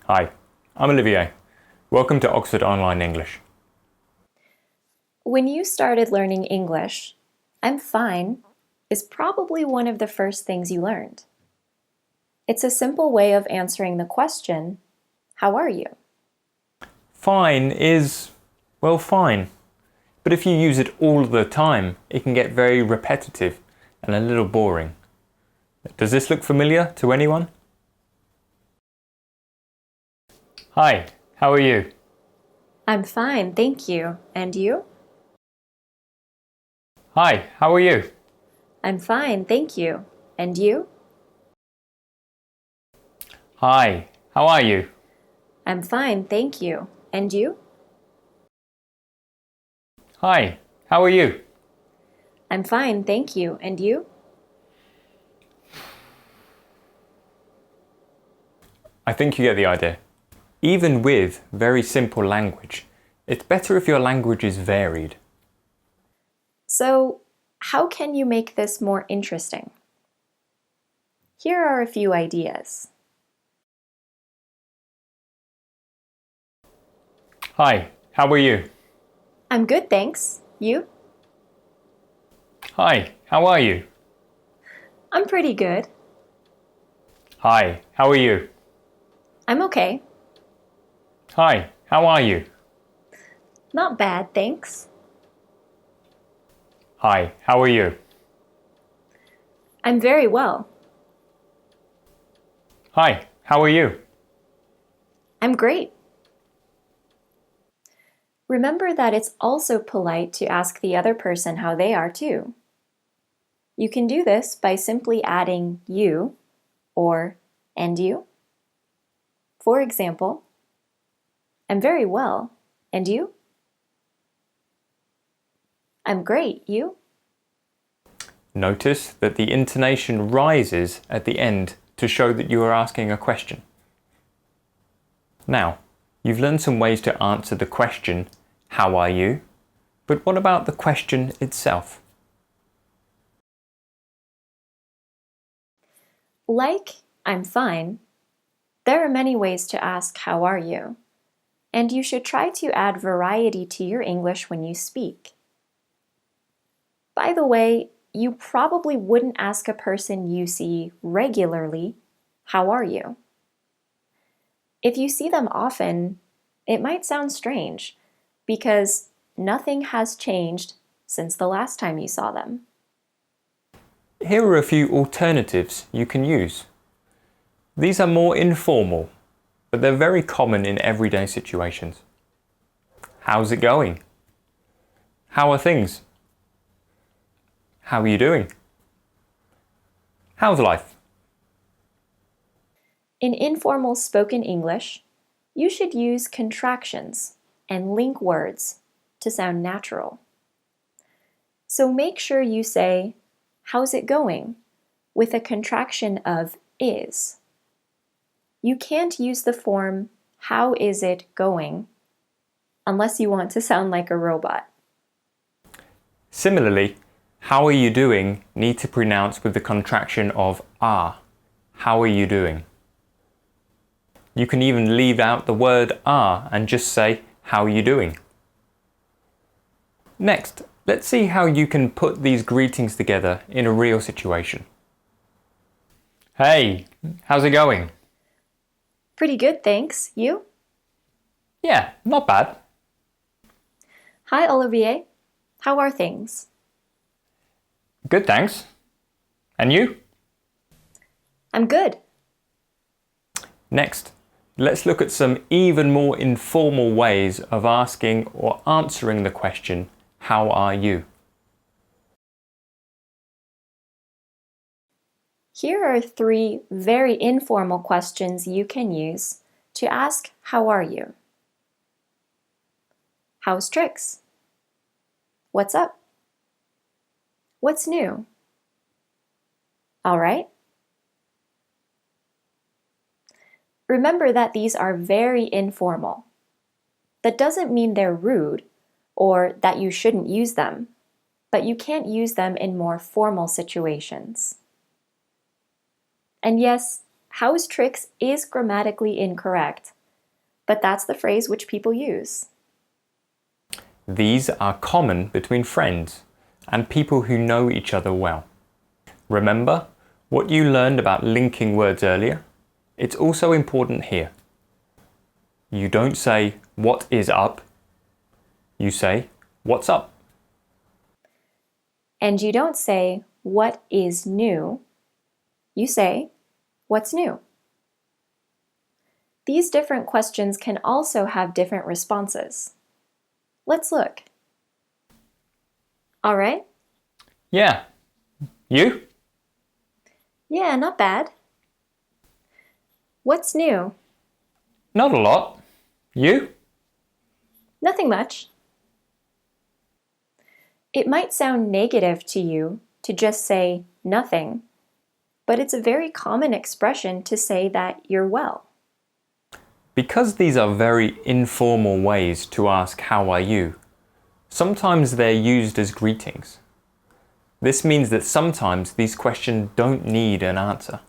Hi, I'm Olivier. Welcome to Oxford Online English. When you started learning English, I'm fine is probably one of the first things you learned. It's a simple way of answering the question, how are you? Fine is, well, fine. But if you use it all the time, it can get very repetitive and a little boring. Does this look familiar to anyone? Hi, how are you? I'm fine, thank you. And you? Hi, how are you? I'm fine, thank you. And you? Hi, how are you? I'm fine, thank you. And you? Hi, how are you? I'm fine, thank you. And you? I think you get the idea. Even with very simple language, it's better if your language is varied. So, how can you make this more interesting? Here are a few ideas. Hi, how are you? I'm good, thanks. You? Hi, how are you? I'm pretty good. Hi, how are you? I'm okay. Hi, how are you? Not bad, thanks. Hi, how are you? I'm very well. Hi, how are you? I'm great. Remember that it's also polite to ask the other person how they are too. You can do this by simply adding you or and you. For example, I'm very well, and you? I'm great, you? Notice that the intonation rises at the end to show that you are asking a question. Now, you've learned some ways to answer the question, how are you? But what about the question itself? Like I'm fine, there are many ways to ask how are you, and you should try to add variety to your English when you speak. By the way, you probably wouldn't ask a person you see regularly, how are you? If you see them often, it might sound strange because nothing has changed since the last time you saw them. Here are a few alternatives you can use. These are more informal, but they're very common in everyday situations. How's it going? How are things? How are you doing? How's life? In informal spoken English, you should use contractions and link words to sound natural. So make sure you say, how's it going? With a contraction of is. You can't use the form, how is it going? Unless you want to sound like a robot. Similarly, how are you doing need to pronounce with the contraction of are. How are you doing? You can even leave out the word are and just say, how are you doing? Next, let's see how you can put these greetings together in a real situation. Hey, how's it going? Pretty good, thanks. You? Yeah, not bad. Hi, Olivier. How are things? Good, thanks. And you? I'm good. Next, let's look at some even more informal ways of asking or answering the question, how are you? Here are 3 very informal questions you can use to ask how are you? How's tricks? What's up? What's new? All right? Remember that these are very informal. That doesn't mean they're rude or that you shouldn't use them, but you can't use them in more formal situations. And yes, how's tricks is grammatically incorrect, but that's the phrase which people use. These are common between friends and people who know each other well. Remember what you learned about linking words earlier? It's also important here. You don't say, "What is up?" You say, "What's up?" And you don't say, "What is new?" You say, "What's new?" These different questions can also have different responses. Let's look. All right? Yeah. You? Yeah, not bad. What's new? Not a lot. You? Nothing much. It might sound negative to you to just say nothing, but it's a very common expression to say that you're well. Because these are very informal ways to ask "How are you?", sometimes they're used as greetings. This means that sometimes these questions don't need an answer.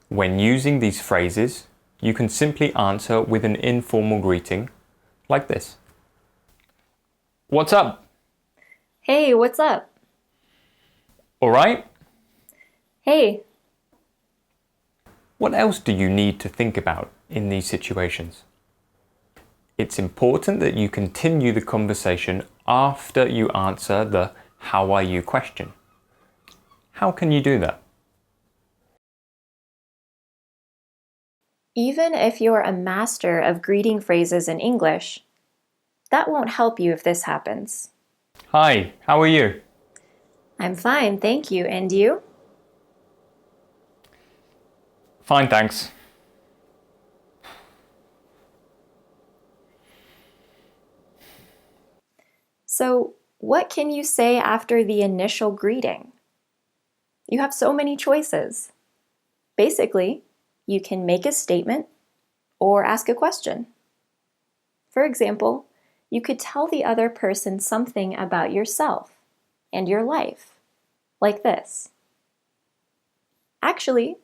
When using these phrases, you can simply answer with an informal greeting, like this. What's up? Hey, what's up? All right? Hey, What else do you need to think about in these situations? It's important that you continue the conversation after you answer the "How are you?" question. How can you do that? even if you're a master of greeting phrases in English, that won't help you if this happens. Hi, how are you? I'm fine, thank you. And you? Fine, thanks. So, what can you say after the initial greeting? You have so many choices. Basically, you can make a statement or ask a question. For example, you could tell the other person something about yourself and your life, like this. Actually,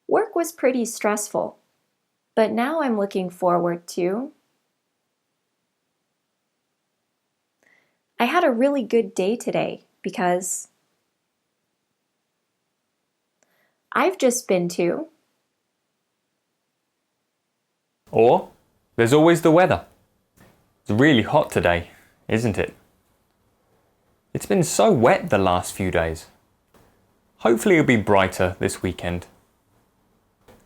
work was pretty stressful, but now I'm looking forward to. I had a really good day today because I've just been to. Or, there's always the weather. It's really hot today, isn't it? It's been so wet the last few days. Hopefully it'll be brighter this weekend.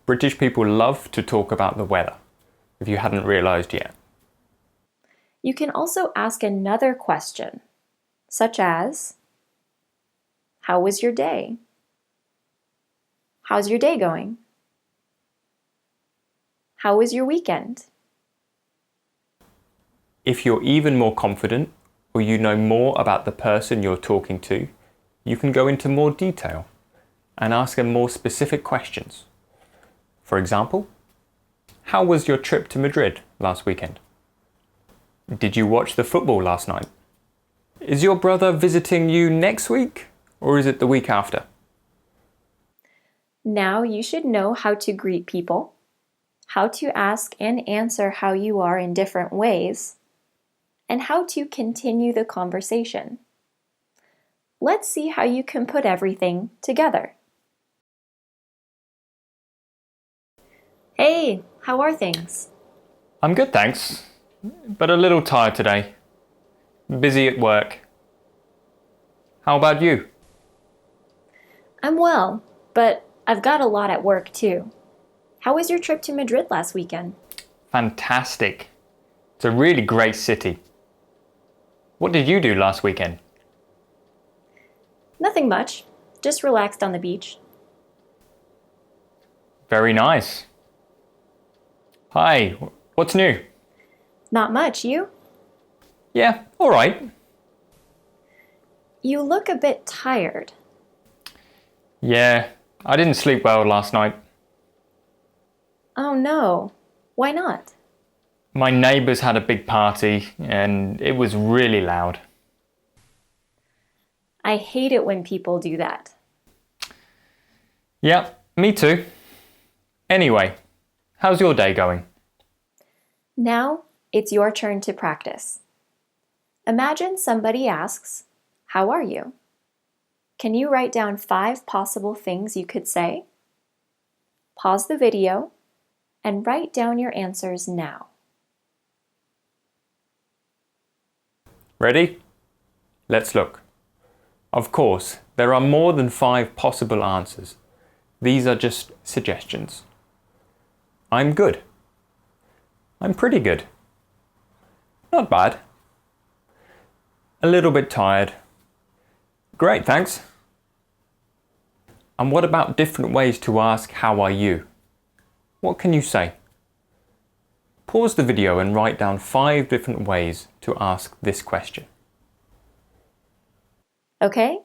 British people love to talk about the weather, if you hadn't realised yet. You can also ask another question, such as, how was your day? How's your day going? How was your weekend? If you're even more confident, or you know more about the person you're talking to, you can go into more detail and ask them more specific questions. For example, how was your trip to Madrid last weekend? Did you watch the football last night? Is your brother visiting you next week, or is it the week after? Now you should know how to greet people, how to ask and answer how you are in different ways, and how to continue the conversation. Let's see how you can put everything together. Hey, how are things? I'm good, thanks, but a little tired today. Busy at work. How about you? I'm well, but I've got a lot at work too. How was your trip to Madrid last weekend? Fantastic. It's a really great city. What did you do last weekend? Nothing much, just relaxed on the beach. Very nice. Hi, what's new? Not much, you? Yeah, all right. You look a bit tired. Yeah, I didn't sleep well last night. Oh no, why not? My neighbours had a big party and it was really loud. I hate it when people do that. Yeah, me too. Anyway, how's your day going? Now, it's your turn to practice. Imagine somebody asks, "How are you?" Can you write down 5 possible things you could say? Pause the video and write down your answers now. Ready? Let's look. Of course, there are more than 5 possible answers. These are just suggestions. I'm good. I'm pretty good. Not bad. A little bit tired. Great, thanks. And what about different ways to ask how are you? What can you say? Pause the video and write down 5 different ways to ask this question. Okay?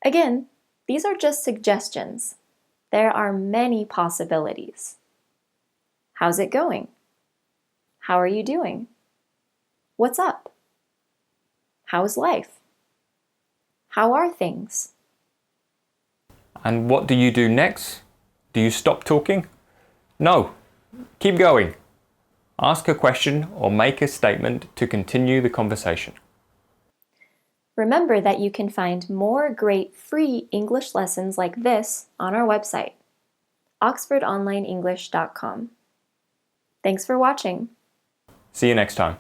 Again, these are just suggestions. There are many possibilities. How's it going? How are you doing? What's up? How's life? How are things? And what do you do next? Do you stop talking? No, keep going. Ask a question or make a statement to continue the conversation. Remember that you can find more great free English lessons like this on our website, oxfordonlineenglish.com. Thanks for watching. See you next time.